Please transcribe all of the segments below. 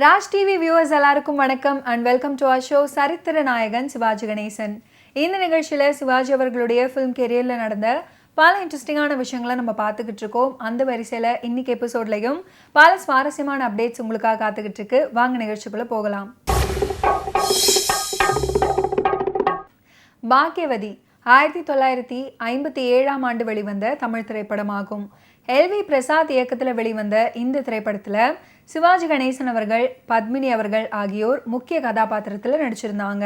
Raj TV viewers எல்லாருக்கும் வணக்கம் and welcome to our show சரித்திர நாயகன் சிவாஜி கணேசன். இந்த நிகழ்ச்சியில் சிவாஜி அவர்களுடைய ஃபிலிம் கெரியரில் நடந்த பல இன்ட்ரெஸ்டிங்கான விஷயங்களை நம்ம பார்த்துக்கிட்டு இருக்கோம். அந்த வரிசையில் இன்னைக்கு எபிசோட்லையும் பல சுவாரஸ்யமான அப்டேட்ஸ் உங்களுக்காக காத்துக்கிட்டு இருக்கு. வாங்க நிகழ்ச்சிக்குள்ளே போகலாம். பாக்கியவதி 1957ஆம் ஆண்டு வெளிவந்த தமிழ் திரைப்படமாகும். எல்வி பிரசாத் இயக்கத்தில் வெளிவந்த இந்த திரைப்படத்தில் சிவாஜி கணேசன் அவர்கள், பத்மினி அவர்கள் ஆகியோர் முக்கிய கதாபாத்திரத்தில் நடிச்சிருந்தாங்க.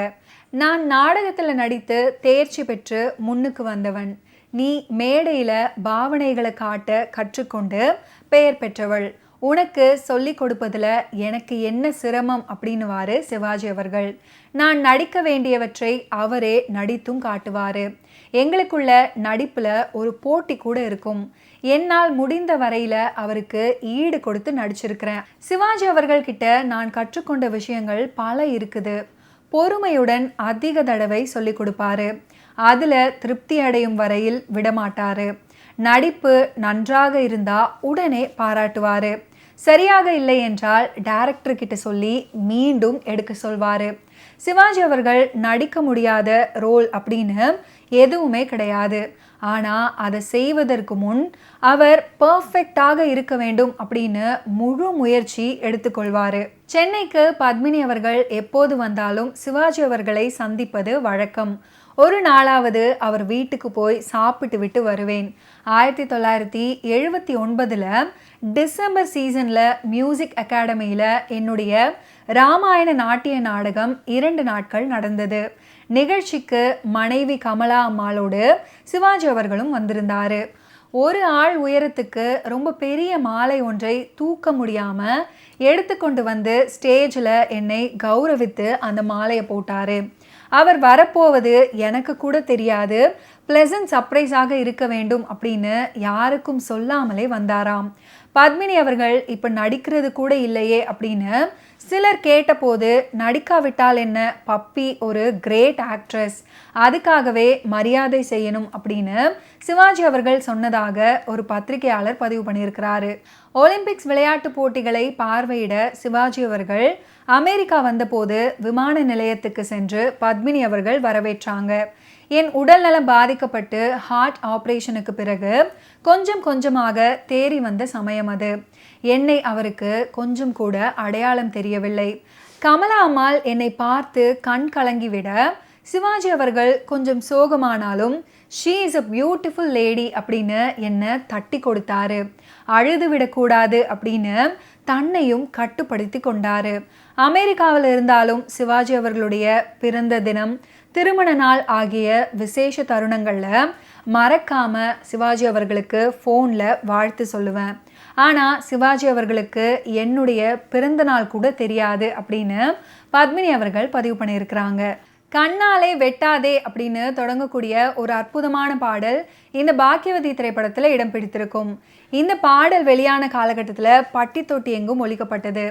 நான் நாடகத்தில் நடித்து தேர்ச்சி பெற்று முன்னுக்கு வந்தவன், நீ மேடையில் பாவனைகளை காட்ட கற்றுக்கொண்டு பெயர் பெற்றவள், உனக்கு சொல்லி கொடுப்பதில் எனக்கு என்ன சிரமம் அப்படின்னுவாரு சிவாஜி அவர்கள். நான் நடிக்க வேண்டியவற்றை அவரே நடித்தும் காட்டுவார். எங்களுக்குள்ள நடிப்பில் ஒரு போட்டி கூட இருக்கும். என்னால் முடிந்த வரையில் அவருக்கு ஈடு கொடுத்து நடிச்சிருக்கிறேன். சிவாஜி அவர்கள்கிட்ட நான் கற்றுக்கொண்ட விஷயங்கள் பல இருக்குது. பொறுமையுடன் அதிக தடவை சொல்லி கொடுப்பாரு. அதில் திருப்தி அடையும் வரையில் விடமாட்டாரு. நடிப்பு நன்றாக இருந்தால் உடனே பாராட்டுவார். சரியாக இல்லை என்றால் டைரக்டர் கிட்ட சொல்லி மீண்டும் எடுக்க சொல்வார். சிவாஜி அவர்கள் நடிக்க முடியாத ரோல் அப்படின்னு எதுவுமே கிடையாது. ஆனால் அதை செய்வதற்கு முன் அவர் பர்ஃபெக்டாக இருக்க வேண்டும் அப்படின்னு முழு முயற்சி எடுத்துக்கொள்வார். சென்னைக்கு பத்மினி அவர்கள் எப்போது வந்தாலும் சிவாஜி அவர்களை சந்திப்பது வழக்கம். ஒரு நாளாவது அவர் வீட்டுக்கு போய் சாப்பிட்டு விட்டு வருவேன். 1979 டிசம்பர் சீசனில் மியூசிக் அகாடமியில் என்னுடைய ராமாயண நாட்டிய நாடகம் 2 நாட்கள் நடந்தது. நிகழ்ச்சிக்கு மனைவி கமலா அம்மாளோடு சிவாஜி அவர்களும் வந்திருந்தார். ஒரு ஆள் உயரத்துக்கு ரொம்ப பெரிய மாலை ஒன்றை தூக்க முடியாமல் எடுத்துக்கொண்டு வந்து ஸ்டேஜில் என்னை கௌரவித்து அந்த மாலையை போட்டார். அவர் வரப்போவது எனக்கு கூட தெரியாது. ப்ளசன்ட் சர்ப்ரைஸாக இருக்க வேண்டும் அப்படின்னு யாருக்கும் சொல்லாமலே வந்தாராம். பத்மினி அவர்கள் இப்போ நடிக்கிறது கூட இல்லையே அப்படின்னு சிலர் கேட்டபோது, நடிக்காவிட்டால் என்ன, பப்பி ஒரு கிரேட் ஆக்ட்ரஸ், அதுக்காகவே மரியாதை செய்யணும் அப்படின்னு சிவாஜி அவர்கள் சொன்னதாக ஒரு பத்திரிகையாளர் பதிவு பண்ணியிருக்கிறாரு. ஒலிம்பிக்ஸ் விளையாட்டு போட்டிகளை பார்வையிட சிவாஜி அவர்கள் அமெரிக்கா வந்தபோது விமான நிலையத்துக்கு சென்று பத்மினி அவர்கள் வரவேற்றாங்க. என் உடல்நலம் பாதிக்கப்பட்டு ஹார்ட் ஆப்ரேஷனுக்கு பிறகு கொஞ்சம் கொஞ்சமாக தேறி வந்த சமயம் அது. என்னை அவருக்கு கொஞ்சம் கூட அடையாளம் தெரியவில்லை. கமலா அம்மாள் என்னை பார்த்து கண் கலங்கிவிட சிவாஜி அவர்கள் கொஞ்சம் சோகமானாலும் she is a beautiful lady அப்படின்னு என்னை தட்டி கொடுத்தாரு. அழுது விடக்கூடாது அப்படின்னு தன்னையும் கட்டுப்படுத்தி கொண்டாரு. அமெரிக்காவில் இருந்தாலும் சிவாஜி அவர்களுடைய பிறந்த தினம், திருமண நாள் ஆகிய விசேஷ தருணங்களில் மறக்காமல் சிவாஜி அவர்களுக்கு ஃபோனில் வாழ்த்து சொல்லுவேன். ஆனால் சிவாஜி அவர்களுக்கு என்னுடைய பிறந்த நாள் கூட தெரியாது அப்படின்னு பத்மினி அவர்கள் பதிவு பண்ணியிருக்கிறாங்க. கண்ணாலே வெட்டாதே அப்படின்னு தொடங்கக்கூடிய ஒரு அற்புதமான பாடல் இந்த பாக்கியவதி திரைப்படத்தில் இடம் பிடித்திருக்கும். இந்த பாடல் வெளியான காலகட்டத்தில் பட்டி தொட்டி எங்கும் ஒலிக்கப்பட்டது.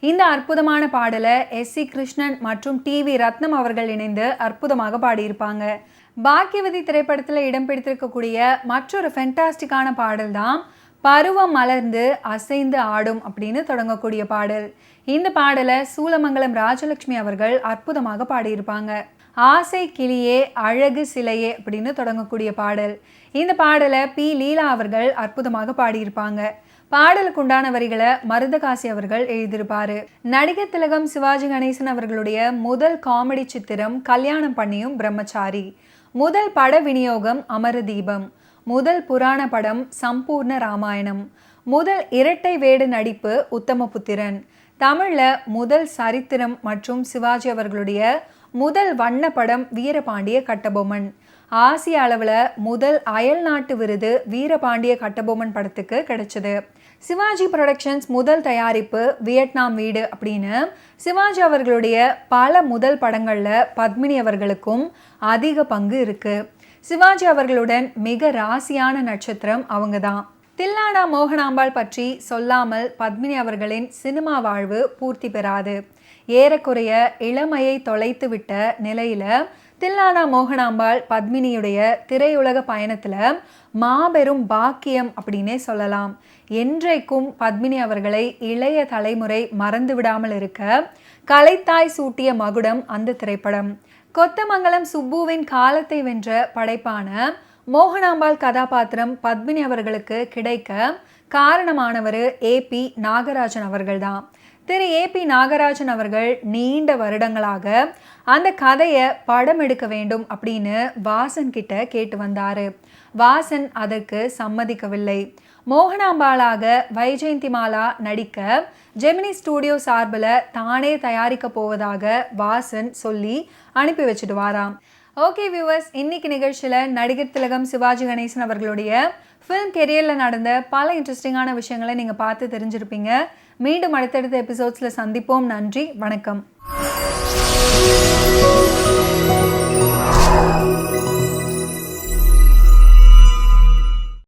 இந்த அற்புதமான பாடலை எஸ்.சி. கிருஷ்ணன் மற்றும் டி.வி. ரத்னம் அவர்கள் இணைந்து அற்புதமாக பாடியிருப்பாங்க. பாக்கியவதி திரைப்படத்தில் இடம் பிடித்திருக்கக்கூடிய மற்றொரு ஃபென்டாஸ்டிக்கான பாடல் தான் பருவம் மலர்ந்து அசைந்து ஆடும் அப்படின்னு தொடங்கக்கூடிய பாடல். இந்த பாடலை சூலமங்கலம் ராஜலட்சுமி அவர்கள் அற்புதமாக பாடியிருப்பாங்க. ஆசை கிளியே அழகு சிலையே அப்படின்னு தொடங்கக்கூடிய பாடல். இந்த பாடலை பி. லீலா அவர்கள் அற்புதமாக பாடியிருப்பாங்க. பாடலுக்கு உண்டான வரிகளை மருதகாசி அவர்கள் எழுதியிருப்பாரு. நடிகர் திலகம் சிவாஜி கணேசன் அவர்களுடைய முதல் காமெடி சித்திரம் கல்யாணம் பண்ணியும் பிரம்மச்சாரி, முதல் பட விநியோகம் அமரதீபம், முதல் புராண படம் சம்பூர்ண ராமாயணம், முதல் இரட்டை வேடு நடிப்பு உத்தமபுத்திரன், தமிழில் முதல் சரித்திரம் மற்றும் சிவாஜி அவர்களுடைய முதல் வண்ண படம் வீரபாண்டிய கட்டபொம்மன், ஆசிய அளவில் முதல் அயல் நாட்டு விருது வீரபாண்டிய கட்டபொம்மன் படத்துக்கு கிடைச்சது. சிவாஜி புரொடக்ஷன்ஸ் முதல் தயாரிப்பு வியட்நாம் வீடு அப்படின்னு சிவாஜி அவர்களுடைய பல முதல் படங்களில் பத்மினி அவர்களுக்கும் அதிக பங்கு இருக்குது. சிவாஜி அவர்களுடன் மிக ராசியான நட்சத்திரம் அவங்க தான். தில்லானா மோகனாம்பாள் பற்றி சொல்லாமல் பத்மினி அவர்களின் சினிமா வாழ்வு பூர்த்தி பெறாது. ஏறக்குறைய இளமையை தொலைத்து விட்ட நிலையில் தில்லானா மோகனாம்பாள் பத்மினியுடைய திரையுலக பயணத்தில் மாபெரும் பாக்கியம் அப்படின்னே சொல்லலாம். என்றைக்கும் பத்மினி அவர்களை இளைய தலைமுறை மறந்து விடாமல் இருக்க கலைத்தாய் சூட்டிய மகுடம் அந்த திரைப்படம். கொத்தமங்கலம் சுப்புவின் காலத்தை வென்ற படைப்பான மோகனாம்பாள் கதாபாத்திரம் பத்மினி அவர்களுக்கு கிடைக்க காரணமானவர் ஏபி நாகராஜன் அவர்கள்தான். திரு ஏபி நாகராஜன் அவர்கள் நீண்ட வருடங்களாக அந்த கதையை படம் எடுக்க வேண்டும் அப்படின்னு வாசன் கிட்ட கேட்டு வந்தாரு. வாசன் அதற்கு சம்மதிக்கவில்லை. மோகனாம்பாளாக வைஜெயந்திமாலா நடிக்க ஜெமினி ஸ்டூடியோ சார்பில் தானே தயாரிக்க போவதாக வாசன் சொல்லி அனுப்பி வச்சுட்டு வாராம். ஓகே வியூவர்ஸ், இன்னைக்கு நிகழ்ச்சியில் நடிகர் திலகம் சிவாஜி கணேசன் அவர்களுடைய ஃபிலிம் கெரியரில் நடந்த பல இன்ட்ரெஸ்டிங்கான விஷயங்களை நீங்கள் பார்த்து தெரிஞ்சிருப்பீங்க. மீண்டும் அடுத்தடுத்த எபிசோட்ஸில் சந்திப்போம். நன்றி, வணக்கம்.